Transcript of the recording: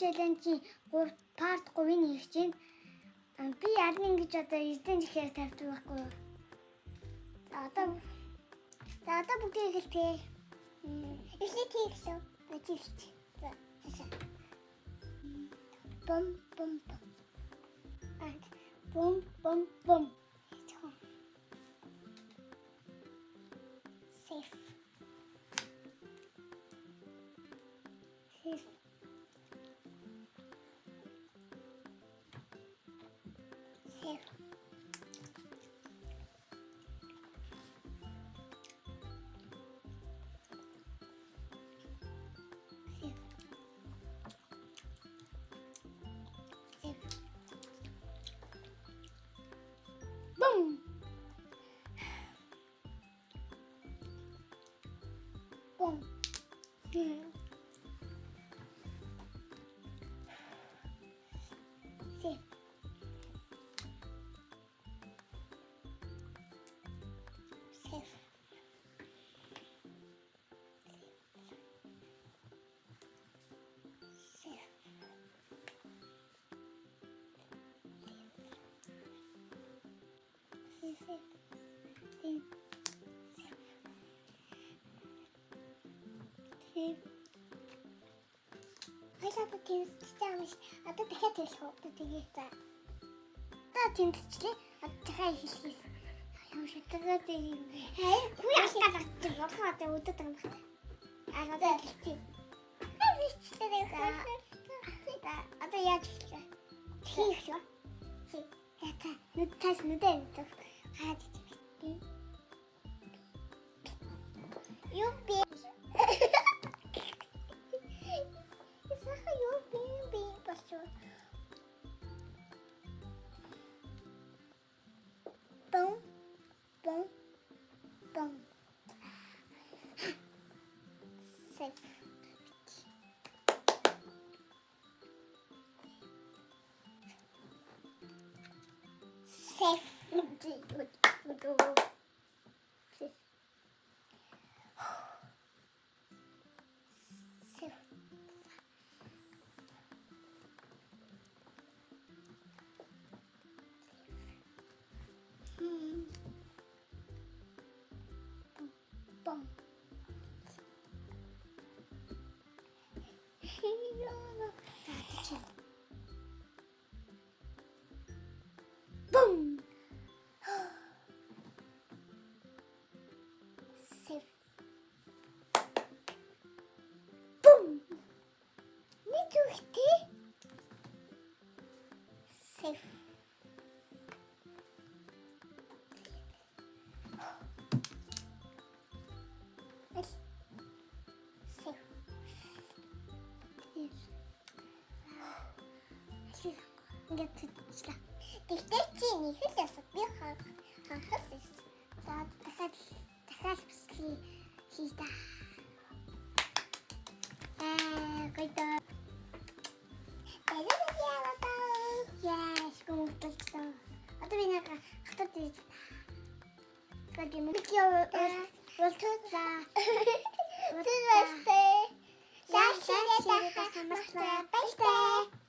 challenge-ийн 3 part 3-ыг хийж байна. Би яарна ингэж одоо эзэн жихээр тавьдаг байхгүй юу? За одоо бүгдийг хэлтээ. Эхлээд хийлээ. Ажиллаж. За цаашаа. Бом бом бом. Бом бом бом. Safe. Safe. Safe. Boom! Boom! Safe. Safe. Safe. Хайшаата тэмцэж одоо дахиад хэлэх үү? Тэгээ за. Одоо тэмцэлээ. Дахиад хэлхийс. Ямар шатгаа тийм. Хүү ястаа болгоо одоо өдөд юм байна. Одоо хэлчихье. Одоо яаж хэлэх вэ? Хийх шүү. Яата. Нүдтас нүдэн. Хаад тийм. Юпи. Саха юпи би басу. Бом бом бом. Safe. Safe. Bom. Boom. Safe. Boom. Niet doe Safe. Ингээд тэгчлээ. Тэгтээ чи нэг л ясаг би хахас. За дахиад бичлээ хийдэ. Гойдо. Яаш гомдлоо. Одоо би нэг хатад ийж. Гади микио болтоо. Тэвэстэ. Яаш яах хамаасаа баяртай.